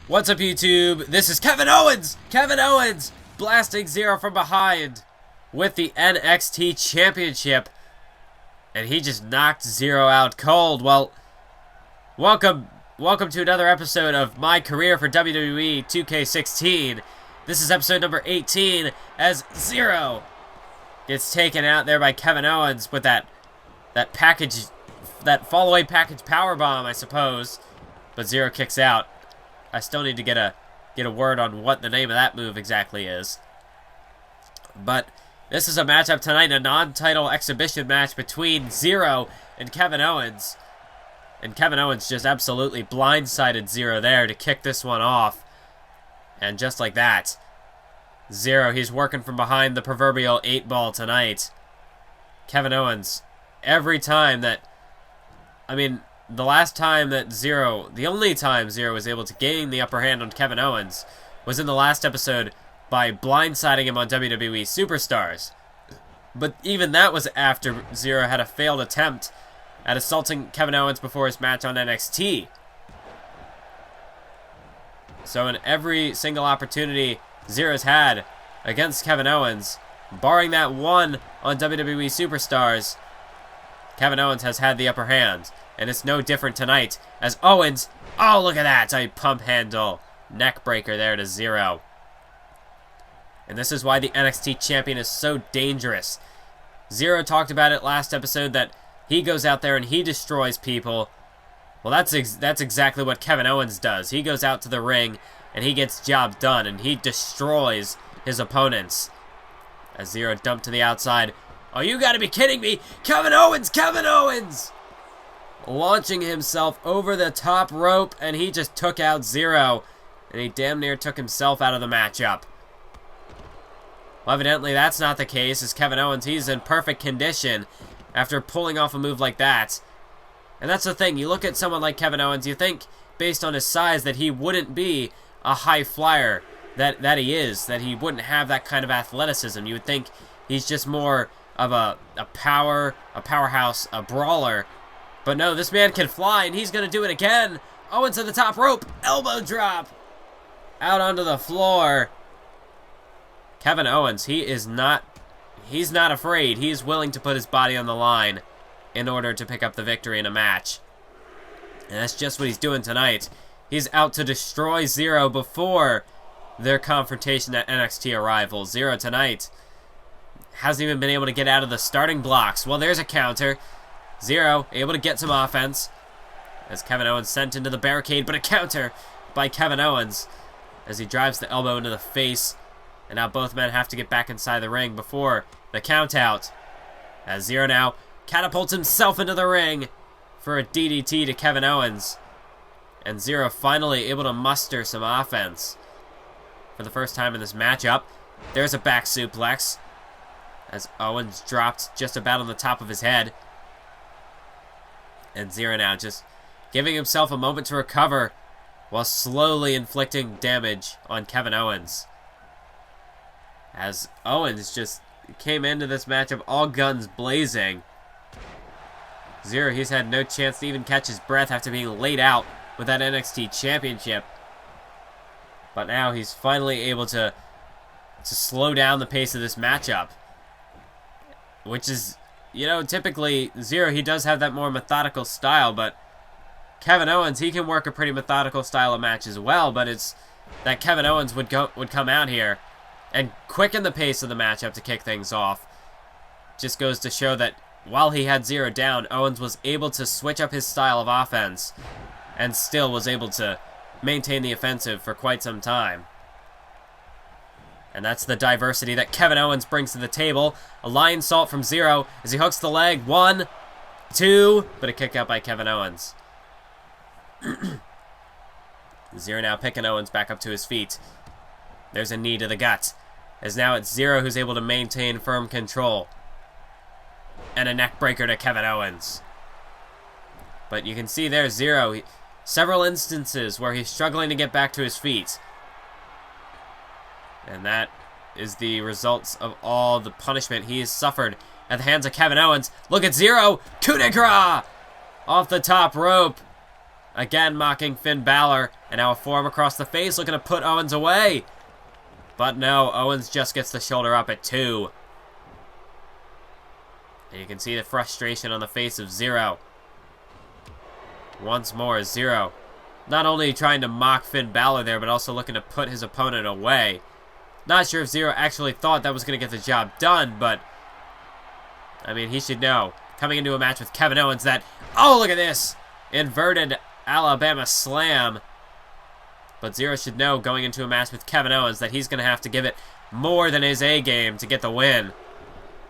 What's up, YouTube? This is Kevin Owens! Kevin Owens blasting Zero from behind with the NXT Championship. And he just knocked Zero out cold. Well, welcome to another episode of my career for WWE 2K16. This is episode number 18 as Zero gets taken out there by Kevin Owens with that package, that fall-away package powerbomb, I suppose. But Zero kicks out. I still need to get a word on what the name of that move exactly is. But this is a matchup tonight, a non-title exhibition match between Zero and Kevin Owens. And Kevin Owens just absolutely blindsided Zero there to kick this one off. And just like that, Zero, he's working from behind the proverbial 8-ball tonight. Kevin Owens, every time that, the last time that the only time Zero was able to gain the upper hand on Kevin Owens was in the last episode by blindsiding him on WWE Superstars. But even that was after Zero had a failed attempt at assaulting Kevin Owens before his match on NXT. So in every single opportunity Zero's had against Kevin Owens, barring that one on WWE Superstars, Kevin Owens has had the upper hand. And it's no different tonight as Owens, oh look at that, a pump handle, neck breaker there to Zero. And this is why the NXT champion is so dangerous. Zero talked about it last episode that he goes out there and he destroys people. Well, that's exactly what Kevin Owens does. He goes out to the ring and he gets job done and he destroys his opponents. As Zero dumped to the outside. Oh, you gotta be kidding me! Kevin Owens! Kevin Owens! Launching himself over the top rope, and he just took out Zero, and he damn near took himself out of the matchup. Well, evidently that's not the case, as Kevin Owens, he's in perfect condition after pulling off a move like that. And that's the thing, you look at someone like Kevin Owens, you think, based on his size, that he wouldn't be a high flyer that he is, that he wouldn't have that kind of athleticism. You would think he's just more of a powerhouse, a brawler. But no, this man can fly, and he's going to do it again. Owens to the top rope. Elbow drop. Out onto the floor. Kevin Owens, he's not afraid. He's willing to put his body on the line in order to pick up the victory in a match. And that's just what he's doing tonight. He's out to destroy Zero before their confrontation at NXT Arrival. Zero tonight hasn't even been able to get out of the starting blocks. Well, there's a counter. Zero able to get some offense as Kevin Owens sent into the barricade, but a counter by Kevin Owens as he drives the elbow into the face. And now both men have to get back inside the ring before the count out. As Zero now catapults himself into the ring for a DDT to Kevin Owens. And Zero finally able to muster some offense for the first time in this matchup. There's a back suplex as Owens dropped just about on the top of his head. And Zero now just giving himself a moment to recover while slowly inflicting damage on Kevin Owens. As Owens just came into this matchup all guns blazing. Zero, he's had no chance to even catch his breath after being laid out with that NXT Championship. But now he's finally able to slow down the pace of this matchup. Which is, typically Zero, he does have that more methodical style, but Kevin Owens, he can work a pretty methodical style of match as well, but it's that Kevin Owens would come out here and quicken the pace of the matchup to kick things off. Just goes to show that while he had Zero down, Owens was able to switch up his style of offense and still was able to maintain the offensive for quite some time. And that's the diversity that Kevin Owens brings to the table. A lion salt from Zero as he hooks the leg. 1, 2, but a kick out by Kevin Owens. Zero now picking Owens back up to his feet. There's a knee to the gut. As now it's Zero who's able to maintain firm control. And a neck breaker to Kevin Owens. But you can see there Zero, several instances where he's struggling to get back to his feet. And that is the results of all the punishment he has suffered at the hands of Kevin Owens. Look at Zero. Coup de grace! Off the top rope. Again mocking Finn Balor And now a forearm across the face, looking to put Owens away. But no, Owens just gets the shoulder up at 2. And you can see the frustration on the face of Zero. Once more, Zero not only trying to mock Finn Balor there, but also looking to put his opponent away. Not sure if Zero actually thought that was going to get the job done, but I mean, he should know. Coming into a match with Kevin Owens that, oh, look at this! Inverted Alabama Slam. But Zero should know going into a match with Kevin Owens that he's going to have to give it more than his A game to get the win.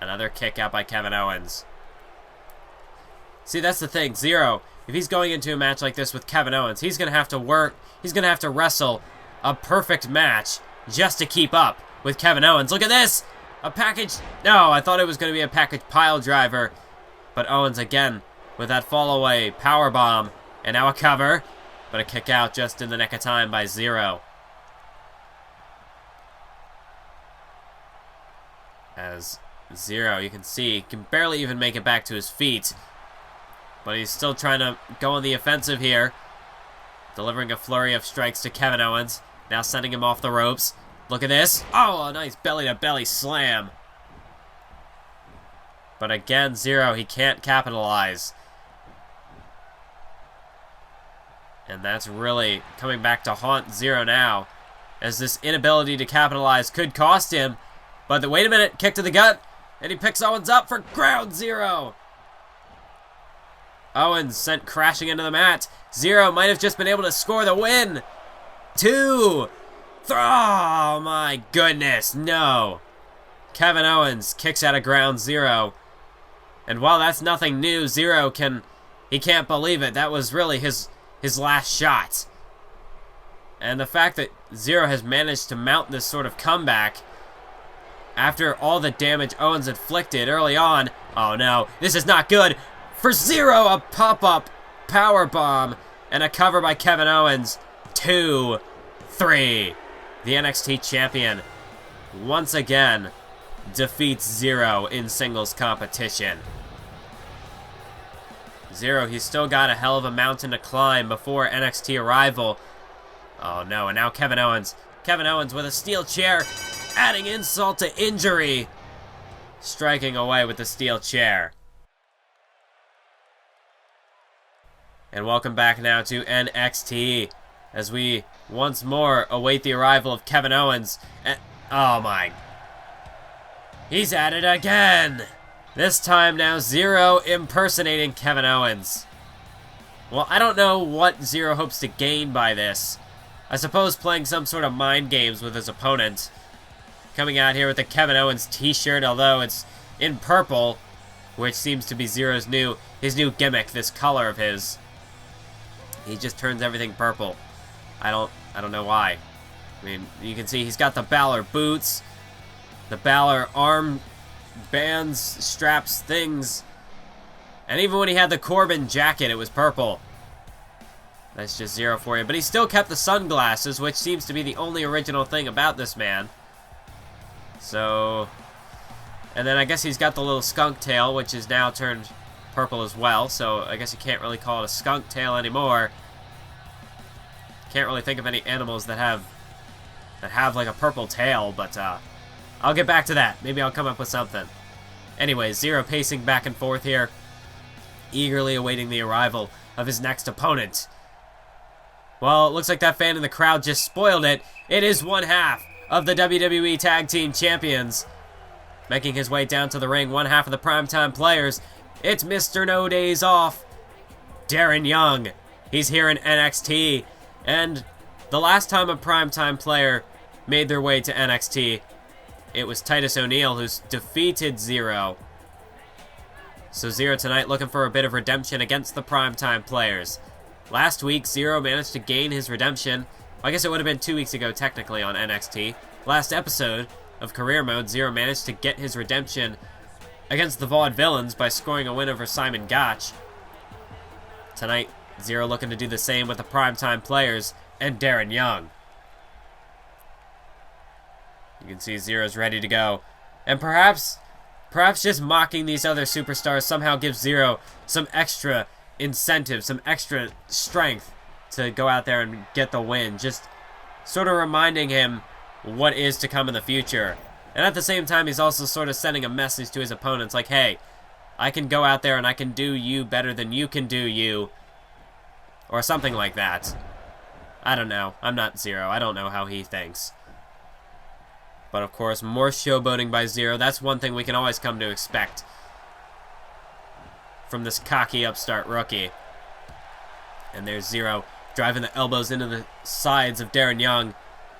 Another kick out by Kevin Owens. See, that's the thing. Zero, if he's going into a match like this with Kevin Owens, he's going to have to work, he's going to have to wrestle a perfect match just to keep up with Kevin Owens. Look at this! A package... No, I thought it was going to be a package pile driver. But Owens again with that fall away powerbomb. And now a cover. But a kick out just in the nick of time by Zero. As Zero, you can see, can barely even make it back to his feet. But he's still trying to go on the offensive here. Delivering a flurry of strikes to Kevin Owens. Now sending him off the ropes. Look at this. Oh, a nice belly-to-belly slam. But again, Zero, he can't capitalize. And that's really coming back to haunt Zero now. As this inability to capitalize could cost him. But wait a minute, kick to the gut. And he picks Owens up for ground zero. Owens sent crashing into the mat. Zero might have just been able to score the win. 2. Oh my goodness, no. Kevin Owens kicks out of ground zero. And while that's nothing new, Zero he can't believe it. That was really his last shot. And the fact that Zero has managed to mount this sort of comeback after all the damage Owens inflicted early on. Oh no, this is not good. For Zero, a pop-up powerbomb and a cover by Kevin Owens. 2, 3. The NXT champion once again defeats Zero in singles competition. Zero, he's still got a hell of a mountain to climb before NXT Arrival. Oh no, and now Kevin Owens. Kevin Owens with a steel chair, adding insult to injury. Striking away with the steel chair. And welcome back now to NXT, as we once more await the arrival of Kevin Owens. And, oh my. He's at it again. This time now, Zero impersonating Kevin Owens. Well, I don't know what Zero hopes to gain by this. I suppose playing some sort of mind games with his opponent. Coming out here with the Kevin Owens t-shirt, although it's in purple, which seems to be Zero's his new gimmick, this color of his. He just turns everything purple. I don't know why. I mean, you can see he's got the Balor boots, the Balor arm bands, straps, things. And even when he had the Corbin jacket, it was purple. That's just Zero for you. But he still kept the sunglasses, which seems to be the only original thing about this man. So, and then I guess he's got the little skunk tail, which is now turned purple as well. So I guess you can't really call it a skunk tail anymore. Can't really think of any animals that have like a purple tail, but I'll get back to that. Maybe I'll come up with something. Anyway, Zero pacing back and forth here, eagerly awaiting the arrival of his next opponent. Well, it looks like that fan in the crowd just spoiled it. It is one half of the WWE Tag Team Champions. Making his way down to the ring, one half of the primetime players. It's Mr. No Days Off, Darren Young. He's here in NXT. And the last time a primetime player made their way to NXT, it was Titus O'Neil who's defeated Zero. So Zero tonight looking for a bit of redemption against the primetime players. Last week, Zero managed to gain his redemption. I guess it would have been 2 weeks ago, technically, on NXT. Last episode of Career Mode, Zero managed to get his redemption against the Vaudevillains by scoring a win over Simon Gotch. Tonight, Zero looking to do the same with the primetime players and Darren Young. You can see Zero's ready to go. And perhaps just mocking these other superstars somehow gives Zero some extra incentive, some extra strength to go out there and get the win. Just sort of reminding him what is to come in the future. And at the same time, he's also sort of sending a message to his opponents like, hey, I can go out there and I can do you better than you can do you. Or something like that. I don't know. I'm not Zero. I don't know how he thinks. But of course, more showboating by Zero. That's one thing we can always come to expect from this cocky upstart rookie. And there's Zero driving the elbows into the sides of Darren Young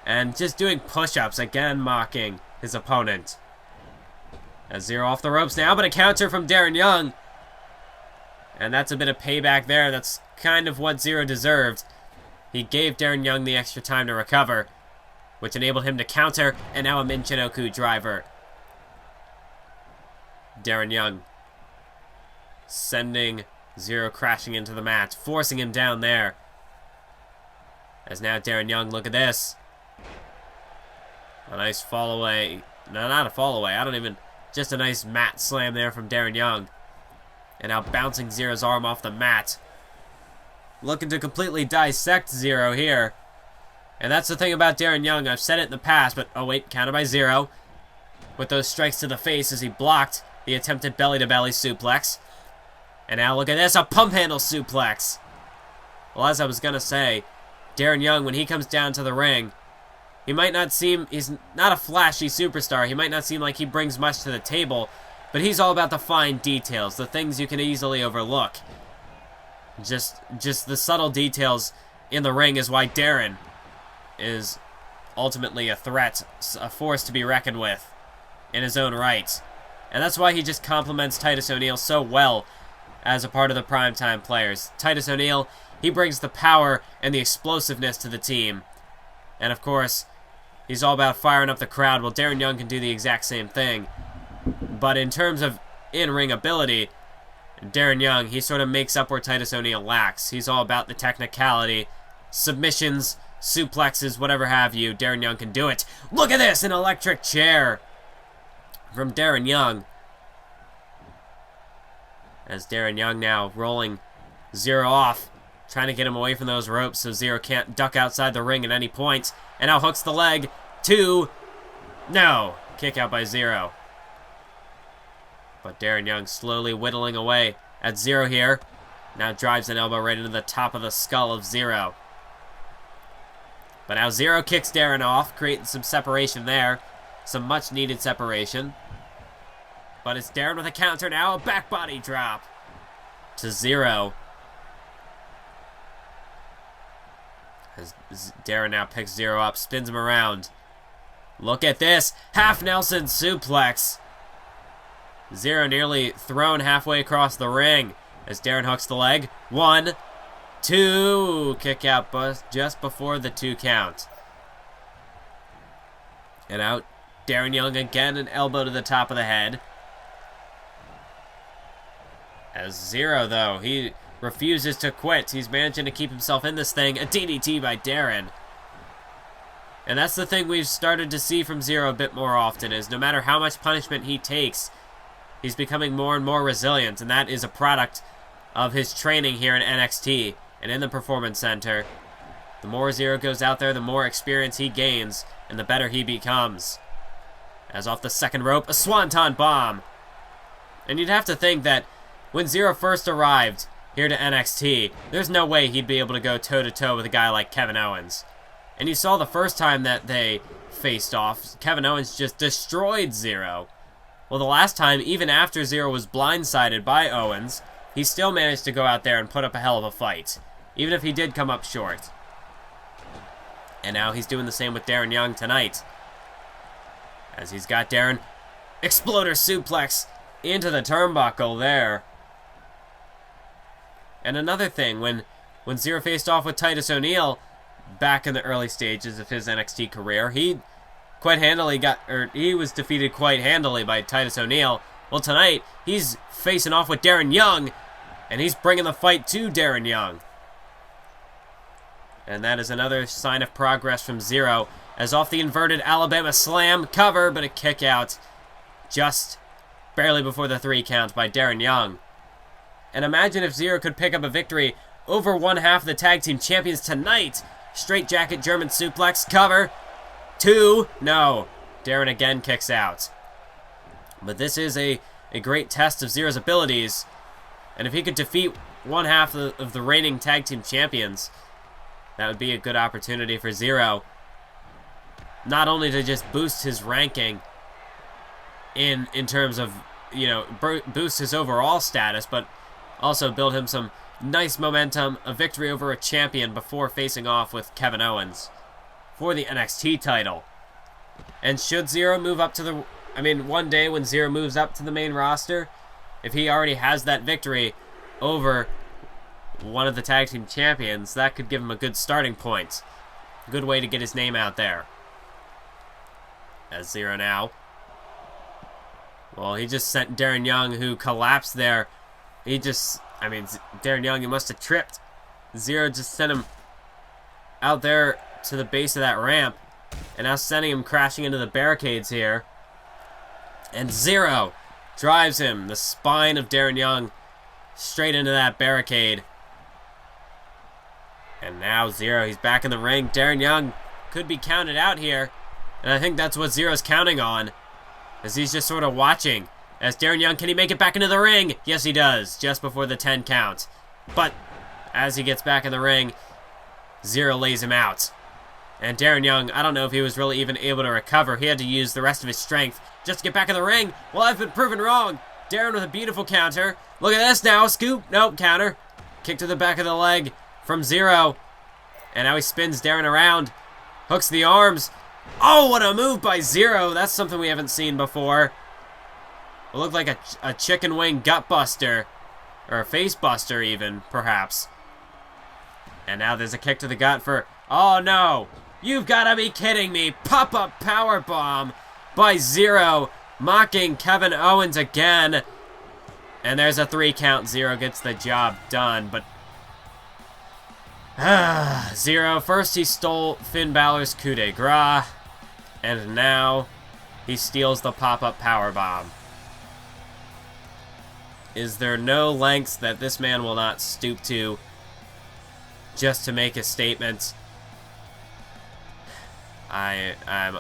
and just doing push-ups, again mocking his opponent. As Zero off the ropes now, but a counter from Darren Young. And that's a bit of payback there. That's kind of what Zero deserved. He gave Darren Young the extra time to recover, which enabled him to counter, and now a Michinoku driver. Darren Young sending Zero crashing into the mat, forcing him down there. As now Darren Young, look at this. A nice fall away. No, not a fall away. Just a nice mat slam there from Darren Young. And now bouncing Zero's arm off the mat. Looking to completely dissect Zero here. And that's the thing about Darren Young. I've said it in the past, but oh wait, counted by Zero. With those strikes to the face as he blocked the attempted belly-to-belly suplex. And now look at this, a pump handle suplex. Well, as I was going to say, Darren Young, when he comes down to the ring, he might not seem, he's not a flashy superstar. He might not seem like he brings much to the table, but he's all about the fine details, the things you can easily overlook. Just the subtle details in the ring is why Darren is ultimately a threat, a force to be reckoned with in his own right. And that's why he just complements Titus O'Neil so well as a part of the primetime players. Titus O'Neil, he brings the power and the explosiveness to the team. And of course, he's all about firing up the crowd. Well, Darren Young can do the exact same thing. But in terms of in-ring ability, Darren Young, he sort of makes up where Titus O'Neil lacks. He's all about the technicality, submissions, suplexes, whatever have you. Darren Young can do it. Look at this, an electric chair from Darren Young. As Darren Young now rolling Zero off, trying to get him away from those ropes so Zero can't duck outside the ring at any point. And now hooks the leg. 2. No. Kick out by Zero. But Darren Young slowly whittling away at Zero here. Now drives an elbow right into the top of the skull of Zero. But now Zero kicks Darren off, creating some separation there. Some much needed separation. But it's Darren with a counter now, a back body drop to Zero. As Darren now picks Zero up, spins him around. Look at this, half Nelson suplex. Zero nearly thrown halfway across the ring as Darren hooks the leg. 1, 2, kick out just before the 2 count. And out, Darren Young again, an elbow to the top of the head. As Zero, though, he refuses to quit. He's managing to keep himself in this thing. A DDT by Darren. And that's the thing we've started to see from Zero a bit more often, is no matter how much punishment he takes, he's becoming more and more resilient, and that is a product of his training here in NXT and in the Performance Center. The more Zero goes out there, the more experience he gains, and the better he becomes. As off the second rope, a Swanton Bomb. And you'd have to think that when Zero first arrived here to NXT, there's no way he'd be able to go toe-to-toe with a guy like Kevin Owens. And you saw the first time that they faced off, Kevin Owens just destroyed Zero. Well, the last time, even after Zero was blindsided by Owens, he still managed to go out there and put up a hell of a fight, even if he did come up short. And now he's doing the same with Darren Young tonight, as he's got Darren exploder suplex into the turnbuckle there. And another thing, when Zero faced off with Titus O'Neil back in the early stages of his NXT career, he was defeated quite handily by Titus O'Neil. Well, tonight, he's facing off with Darren Young, and he's bringing the fight to Darren Young. And that is another sign of progress from Zero, as off the inverted Alabama Slam cover, but a kick out just barely before the 3 count by Darren Young. And imagine if Zero could pick up a victory over one half of the Tag Team Champions tonight. Straight jacket, German suplex, cover. 2, no. Darren again kicks out. But this is a great test of Zero's abilities. And if he could defeat one half of the reigning Tag Team Champions, that would be a good opportunity for Zero. Not only to just boost his ranking in terms of, you know, boost his overall status, but also build him some nice momentum, a victory over a champion before facing off with Kevin Owens for the NXT title. And should Zero move up to the... I mean, one day when Zero moves up to the main roster, if he already has that victory over one of the Tag Team Champions, that could give him a good starting point. Good way to get his name out there. As Zero now. Well, he just sent Darren Young, who collapsed there. He just... I mean, Darren Young, he must have tripped. Zero just sent him out there to the base of that ramp. And now sending him crashing into the barricades here. And Zero drives him, the spine of Darren Young, straight into that barricade. And now Zero, he's back in the ring. Darren Young could be counted out here. And I think that's what Zero's counting on, as he's just sort of watching. As Darren Young, can he make it back into the ring? Yes, he does, just before the 10 count. But as he gets back in the ring, Zero lays him out. And Darren Young, I don't know if he was really even able to recover. He had to use the rest of his strength just to get back in the ring. Well, I've been proven wrong. Darren with a beautiful counter. Look at this now. Scoop. Nope, counter. Kick to the back of the leg from Zero. And now he spins Darren around. Hooks the arms. Oh, what a move by Zero. That's something we haven't seen before. It looked like a chicken wing gut buster. Or a face buster even, perhaps. And now there's a kick to the gut for... Oh, no. You've got to be kidding me. Pop-up powerbomb by Zero. Mocking Kevin Owens again. And there's a 3 count. Zero gets the job done. But... Zero. First he stole Finn Balor's coup de grace. And now he steals the pop-up powerbomb. Is there no lengths that this man will not stoop to just to make a statement? I'm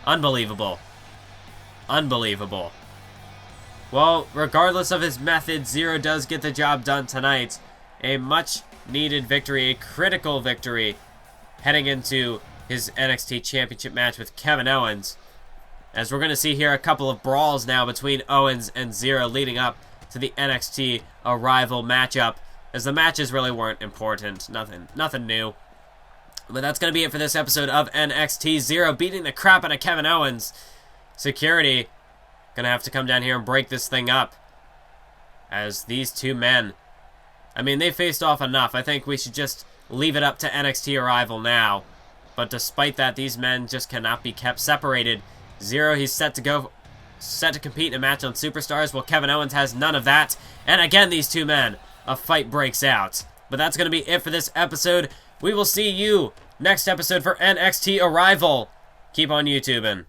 unbelievable. Unbelievable. Well, regardless of his method, Zero does get the job done tonight. A much-needed victory, a critical victory, heading into his NXT Championship match with Kevin Owens. As we're going to see here a couple of brawls now between Owens and Zero leading up to the NXT Arrival matchup, as the matches really weren't important. Nothing new. But that's going to be it for this episode of NXT. Zero beating the crap out of Kevin Owens. Security going to have to come down here and break this thing up. As these two men, I mean, they faced off enough. I think we should just leave it up to NXT Arrival now. But despite that, these men just cannot be kept separated. Zero, he's set to compete in a match on Superstars, while Kevin Owens has none of that. And again, these two men, a fight breaks out. But that's going to be it for this episode. We will see you next episode for NXT Arrival. Keep on YouTubing.